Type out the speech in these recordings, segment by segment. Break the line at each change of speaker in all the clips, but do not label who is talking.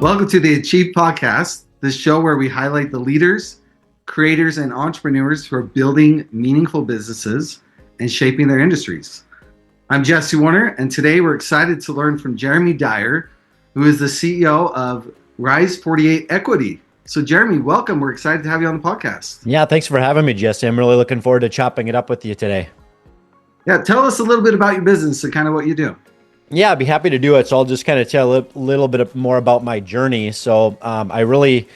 Welcome to the Achieve Podcast, the show where we highlight the leaders, creators, and entrepreneurs who are building meaningful businesses and shaping their industries. I'm Jessie Warner, and today we're excited to learn from Jeremy Dyer, who is the CEO of Rise 48 Equity. So Jeremy, welcome. We're excited to have you on the podcast.
Yeah, thanks for having me, Jesse. I'm really looking forward to chopping it up with you today.
Yeah, tell us a little bit about your business and kind of what you do.
Yeah, I'd be happy to do it. So I'll just kind of tell a little bit more about my journey. So I really,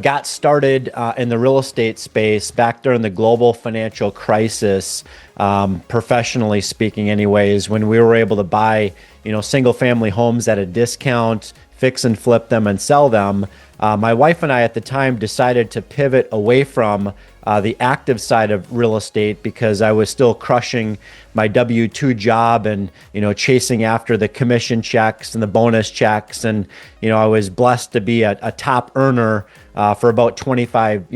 got started in the real estate space back during the global financial crisis, professionally speaking anyways, when we were able to buy, single family homes at a discount, fix and flip them and sell them. My wife and I at the time decided to pivot away from the active side of real estate because I was still crushing my W-2 job and, chasing after the commission checks and the bonus checks. And, I was blessed to be a top earner for about 25,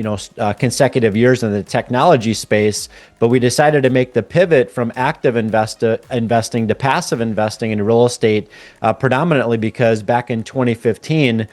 consecutive years in the technology space. But we decided to make the pivot from active investing to passive investing in real estate, predominantly because back in 2015,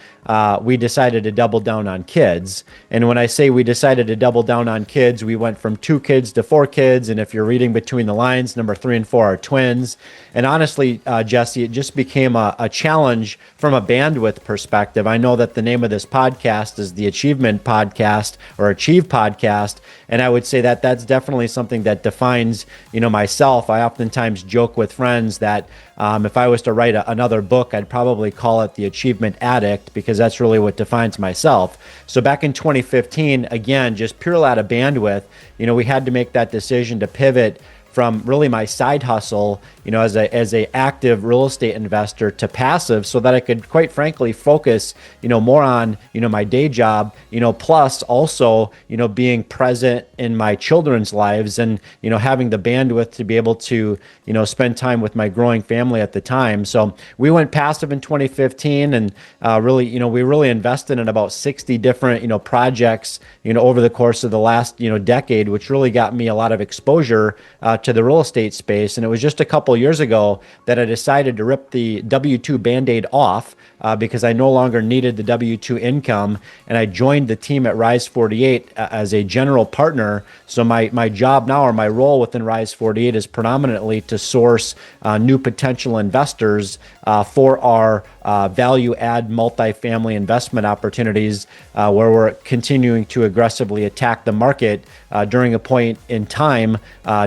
we decided to double down on kids. And when I say we decided to double down on kids, we went from 2 kids to 4 kids. And if you're reading between the lines, number 3 and 4 are twins. And honestly, Jesse, it just became a challenge from a bandwidth perspective. I know that the name of this podcast is the Achievement Podcast or Achieve Podcast. And I would say that that's definitely something that defines, myself. I oftentimes joke with friends that if I was to write another book, I'd probably call it The Achievement Addict, because that's really what defines myself. So back in 2015, again, just purely out of bandwidth, we had to make that decision to pivot from really my side hustle, as a active real estate investor to passive, so that I could, quite frankly, focus, more on, my day job, plus also, being present in my children's lives and, having the bandwidth to be able to, spend time with my growing family at the time. So we went passive in 2015 and really, we really invested in about 60 different, projects, over the course of the last, decade, which really got me a lot of exposure to the real estate space. And it was just a couple years ago that I decided to rip the W-2 Band-Aid off because I no longer needed the W-2 income. And I joined the team at Rise 48 as a general partner. So my job now, or my role within Rise 48, is predominantly to source new potential investors for our value add multifamily investment opportunities, where we're continuing to aggressively attack the market during a point in time,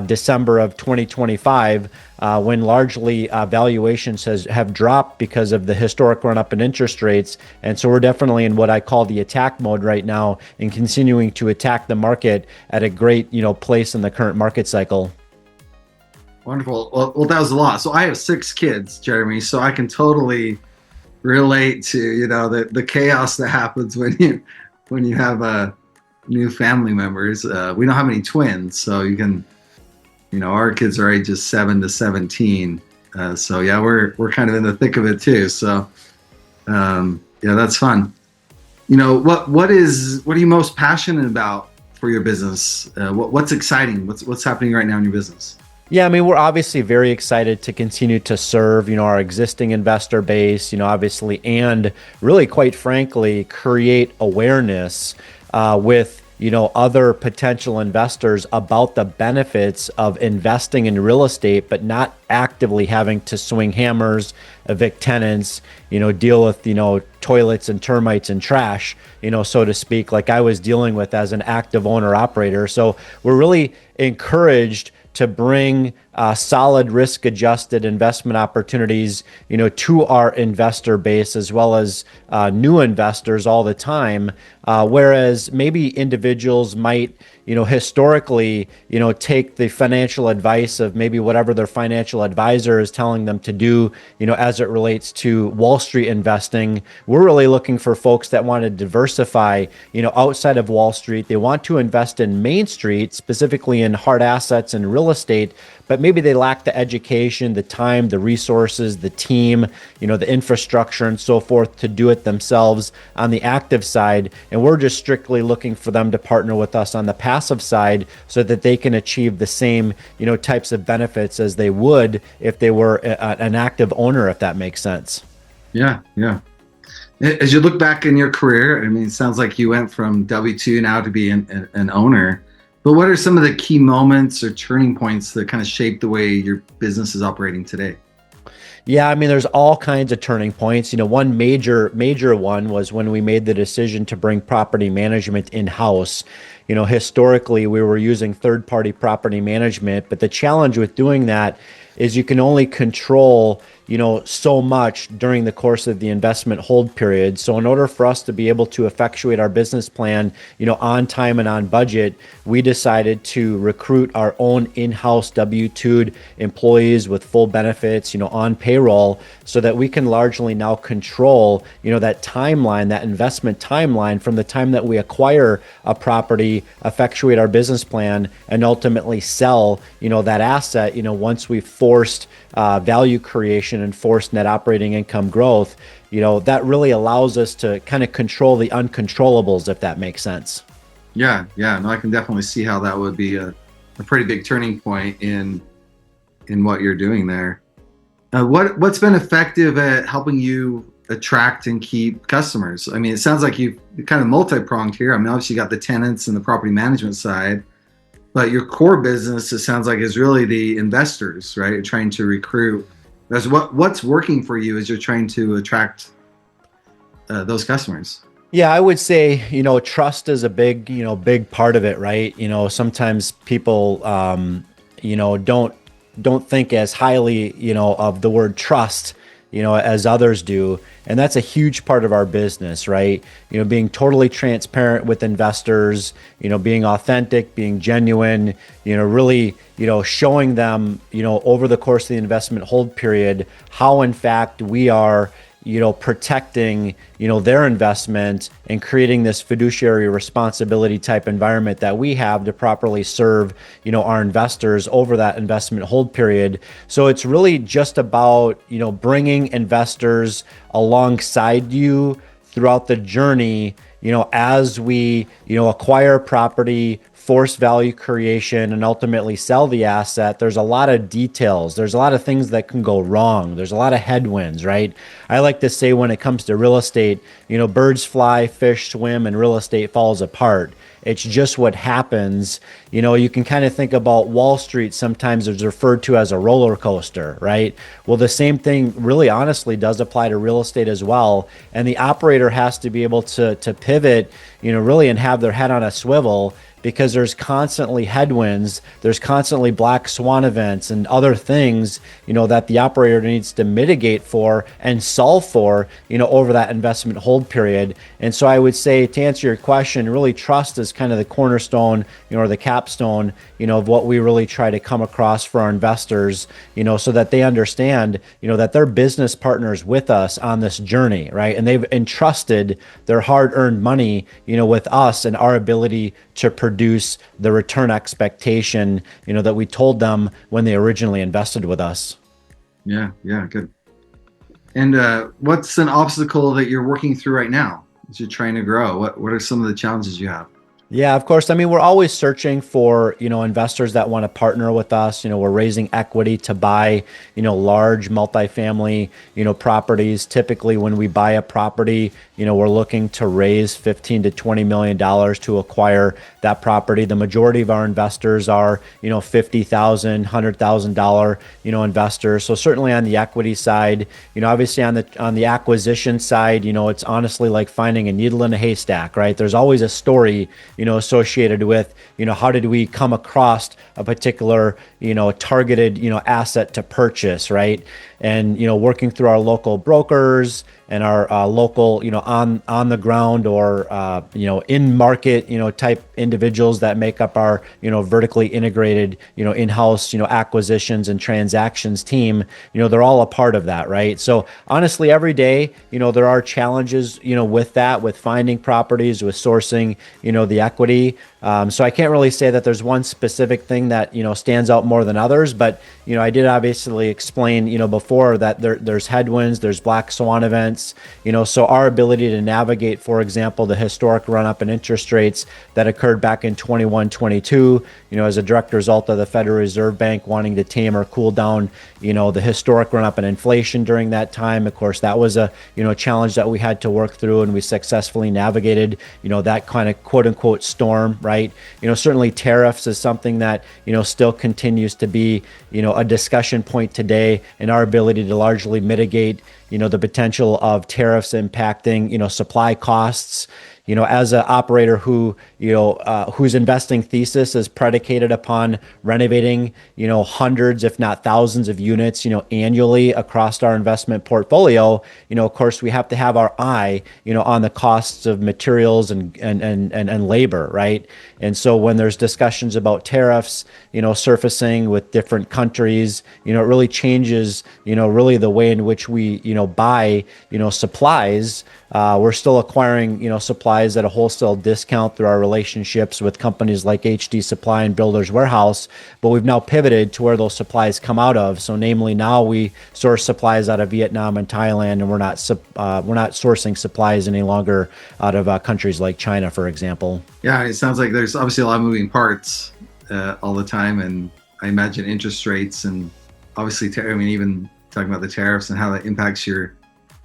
December of 2025, when largely valuations have dropped because of the historic run-up in interest rates. And so we're definitely in what I call the attack mode right now and continuing to attack the market at a great place in the current market cycle.
Wonderful. Well, that was a lot. So I have 6 kids, Jeremy, so I can totally relate to, the chaos that happens when you have new family members. We don't have any twins, so you can, our kids are ages 7 to 17. So yeah, we're kind of in the thick of it too. So yeah, that's fun. What are you most passionate about for your business? What's exciting? What's happening right now in your business?
Yeah, I mean, we're obviously very excited to continue to serve, our existing investor base, obviously, and really, quite frankly, create awareness with, other potential investors about the benefits of investing in real estate, but not actively having to swing hammers, evict tenants, deal with, toilets and termites and trash, so to speak, like I was dealing with as an active owner operator. So we're really encouraged to bring solid risk-adjusted investment opportunities, to our investor base, as well as new investors all the time. Whereas maybe individuals might, historically, take the financial advice of maybe whatever their financial advisor is telling them to do, as it relates to Wall Street investing. We're really looking for folks that want to diversify, outside of Wall Street. They want to invest in Main Street, specifically in hard assets and real estate, but maybe they lack the education, the time, the resources, the team, the infrastructure and so forth to do it themselves on the active side. And we're just strictly looking for them to partner with us on the passive side so that they can achieve the same, types of benefits as they would if they were an active owner, if that makes sense.
Yeah. As you look back in your career, I mean, it sounds like you went from W-2 now to be an owner. But what are some of the key moments or turning points that kind of shape the way your business is operating today?
Yeah, I mean, there's all kinds of turning points. One major one was when we made the decision to bring property management in-house. Historically, we were using third-party property management, but the challenge with doing that is you can only control, so much during the course of the investment hold period. So in order for us to be able to effectuate our business plan, on time and on budget, we decided to recruit our own in-house W-2 employees with full benefits, on payroll, so that we can largely now control, that timeline, that investment timeline from the time that we acquire a property, effectuate our business plan, and ultimately sell, that asset, once we've forced value creation and forced net operating income growth. That really allows us to kind of control the uncontrollables, if that makes sense.
Yeah, yeah. No, I can definitely see how that would be a pretty big turning point in what you're doing there. What's been effective at helping you attract and keep customers? I mean, it sounds like you've kind of multi-pronged here. I mean, obviously you got the tenants and the property management side, but your core business, it sounds like, is really the investors, right? You're trying to recruit. That's what's working for you as you're trying to attract those customers.
Yeah, I would say, trust is a big part of it, right? Sometimes people, don't think as highly, of the word trust, as others do. And that's a huge part of our business, right? Being totally transparent with investors, being authentic, being genuine, really, showing them, over the course of the investment hold period, how in fact we are, protecting, their investment and creating this fiduciary responsibility type environment that we have to properly serve, our investors over that investment hold period. So it's really just about, bringing investors alongside you throughout the journey, as we, acquire property, force value creation, and ultimately sell the asset. There's a lot of details. There's a lot of things that can go wrong. There's a lot of headwinds, right? I like to say when it comes to real estate, birds fly, fish swim, and real estate falls apart. It's just what happens. You can kind of think about Wall Street sometimes is referred to as a roller coaster, right? Well, the same thing really honestly does apply to real estate as well. And the operator has to be able to pivot, really, and have their head on a swivel, because there's constantly headwinds, there's constantly black swan events and other things, that the operator needs to mitigate for and solve for, over that investment hold period. And so I would say, to answer your question, really trust is kind of the cornerstone, or the capstone, of what we really try to come across for our investors, so that they understand, that they're business partners with us on this journey, right? And they've entrusted their hard-earned money, with us and our ability to produce the return expectation, that we told them when they originally invested with us.
Yeah, yeah, good. And what's an obstacle that you're working through right now as you're trying to grow? What are some of the challenges you have?
Yeah, of course. I mean, we're always searching for, investors that want to partner with us. We're raising equity to buy, large multifamily, properties. Typically, when we buy a property, we're looking to raise $15 to $20 million to acquire that property. The majority of our investors are, $50,000, $100,000, investors. So certainly on the equity side, obviously on the acquisition side, it's honestly like finding a needle in a haystack, right? There's always a story, associated with, how did we come across a particular, targeted, asset to purchase, right? And, working through our local brokers and our local, on the ground or, in market, type individuals that make up our, vertically integrated, in-house, acquisitions and transactions team, they're all a part of that, right? So honestly, every day, there are challenges, with that, with finding properties, with sourcing, the equity. So I can't really say that there's one specific thing that, stands out more than others, but, I did obviously explain, before that there's headwinds, there's black swan events, sense. So our ability to navigate, for example, the historic run up in interest rates that occurred back in 21, 22, as a direct result of the Federal Reserve Bank wanting to tame or cool down, the historic run up in inflation during that time. Of course, that was a, challenge that we had to work through, and we successfully navigated, that kind of quote unquote storm, right? Certainly tariffs is something that, still continues to be, a discussion point today, and our ability to largely mitigate, the potential of tariffs impacting, supply costs. As an operator whose investing thesis is predicated upon renovating, hundreds, if not thousands of units, annually across our investment portfolio, of course, we have to have our eye, on the costs of materials and labor, right? And so when there's discussions about tariffs, surfacing with different countries, it really changes, really the way in which we, buy, supplies. We're still acquiring, supplies at a wholesale discount through our relationships with companies like HD Supply and Builders Warehouse, but we've now pivoted to where those supplies come out of. So, namely, now we source supplies out of Vietnam and Thailand, and we're not sourcing supplies any longer out of countries like China, for example.
Yeah, it sounds like there's obviously a lot of moving parts all the time, and I imagine interest rates and obviously, even talking about the tariffs and how that impacts your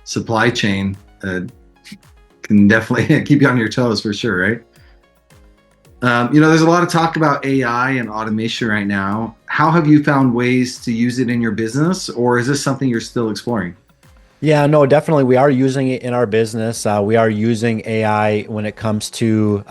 supply chain. Can definitely keep you on your toes for sure, right? There's a lot of talk about AI and automation right now. How have you found ways to use it in your business, or is this something you're still exploring?
Yeah, no, definitely. We are using it in our business. We are using AI when it comes to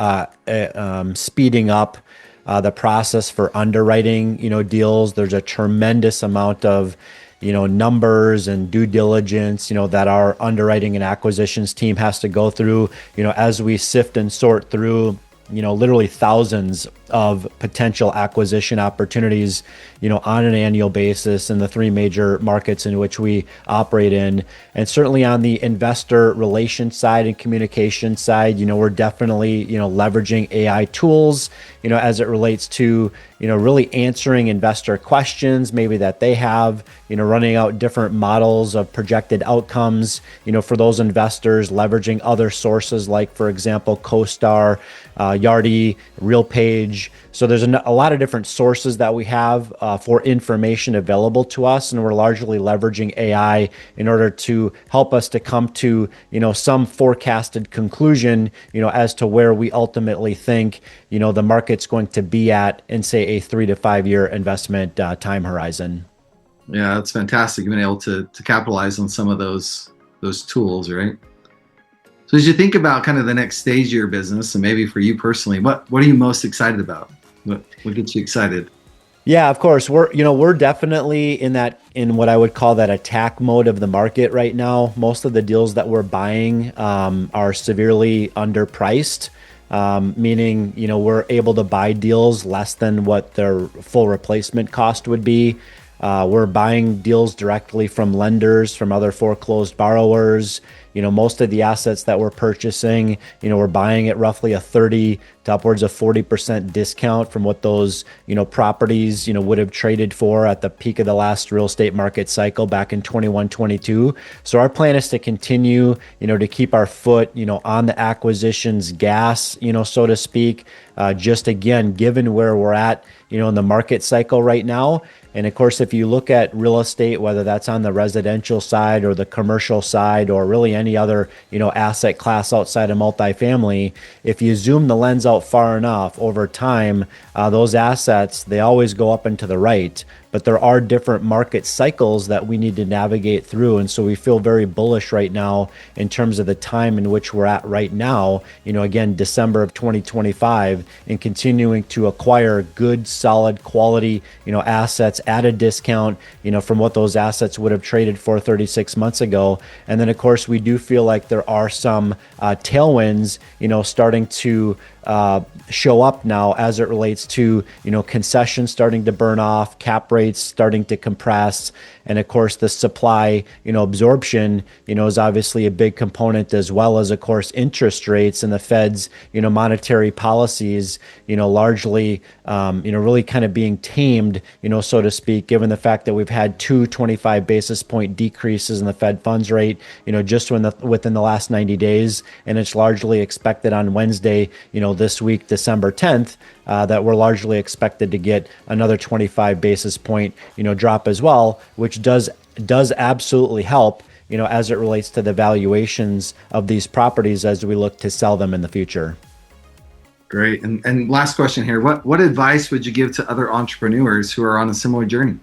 speeding up the process for underwriting, deals. There's a tremendous amount of numbers and due diligence, that our underwriting and acquisitions team has to go through, as we sift and sort through, literally thousands of potential acquisition opportunities, on an annual basis in the three major markets in which we operate in. And certainly on the investor relations side and communication side, we're definitely, leveraging AI tools, as it relates to, really answering investor questions maybe that they have, running out different models of projected outcomes, for those investors, leveraging other sources like, for example, CoStar, Yardi, RealPage. So there's a lot of different sources that we have for information available to us, and we're largely leveraging AI in order to help us to come to, some forecasted conclusion, as to where we ultimately think, the market's going to be at in, say, a 3 to 5 year investment time horizon.
Yeah, that's fantastic. You've been able to capitalize on some of those tools, right? So as you think about kind of the next stage of your business, and maybe for you personally, what are you most excited about? What gets you excited?
Yeah, of course. We're definitely in what I would call that attack mode of the market right now. Most of the deals that we're buying are severely underpriced, meaning, we're able to buy deals less than what their full replacement cost would be. We're buying deals directly from lenders, from other foreclosed borrowers. Most of the assets that we're purchasing, we're buying at roughly a 30 to upwards of 40% discount from what those, properties, would have traded for at the peak of the last real estate market cycle back in 21, 22. So our plan is to continue, to keep our foot, on the acquisitions gas, so to speak, just again, given where we're at, in the market cycle right now. And of course, if you look at real estate, whether that's on the residential side or the commercial side, or really any other, asset class outside of multifamily, if you zoom the lens out far enough over time, those assets, they always go up and to the right. But there are different market cycles that we need to navigate through. And so we feel very bullish right now in terms of the time in which we're at right now, again, December of 2025, and continuing to acquire good, solid quality, assets at a discount, from what those assets would have traded for 36 months ago. And then, of course, we do feel like there are some tailwinds, starting to show up now as it relates to, concessions starting to burn off, cap rates starting to compress, And of course, the supply, absorption, is obviously a big component, as well as, of course, interest rates and the Fed's, monetary policies, largely, really kind of being tamed, so to speak, given the fact that we've had two 25 basis point decreases in the Fed funds rate, just within the last 90 days. And it's largely expected on Wednesday, this week, December 10th, that we're largely expected to get another 25 basis point, drop as well, which does absolutely help, as it relates to the valuations of these properties as we look to sell them in the future.
Great. And last question here. What advice would you give to other entrepreneurs who are on a similar journey?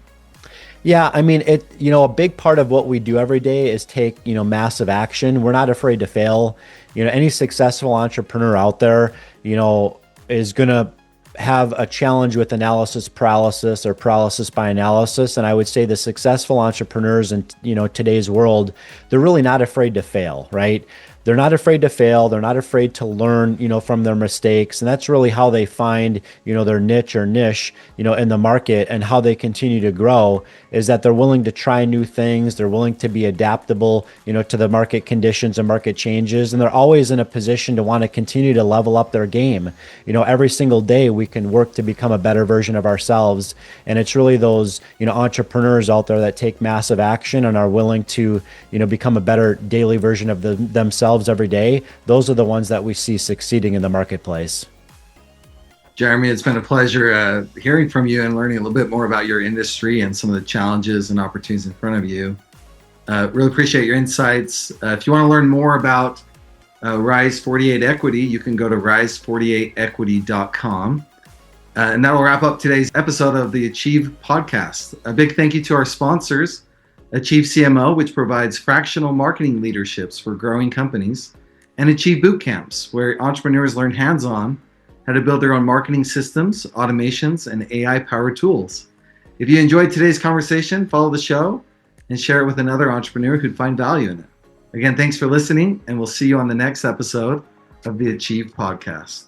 Yeah, I mean, a big part of what we do every day is take, massive action. We're not afraid to fail. Any successful entrepreneur out there, is going to have a challenge with analysis paralysis or paralysis by analysis. And I would say the successful entrepreneurs in, today's world, they're really not afraid to fail, right? They're not afraid to fail. They're not afraid to learn, from their mistakes. And that's really how they find, their niche, in the market, and how they continue to grow is that they're willing to try new things. They're willing to be adaptable, to the market conditions and market changes. And they're always in a position to want to continue to level up their game. Every single day we can work to become a better version of ourselves. And it's really those, entrepreneurs out there that take massive action and are willing to, become a better daily version of themselves every day. Those are the ones that we see succeeding in the marketplace.
Jeremy, it's been a pleasure hearing from you and learning a little bit more about your industry and some of the challenges and opportunities in front of you. Really appreciate your insights. If you want to learn more about Rise 48 Equity, you can go to rise48equity.com. And that'll wrap up today's episode of the Achieve podcast. A big thank you to our sponsors, Achieve CMO, which provides fractional marketing leaderships for growing companies, and Achieve Bootcamps, where entrepreneurs learn hands-on how to build their own marketing systems, automations, and AI-powered tools. If you enjoyed today's conversation, follow the show and share it with another entrepreneur who'd find value in it. Again, thanks for listening, and we'll see you on the next episode of the Achieve podcast.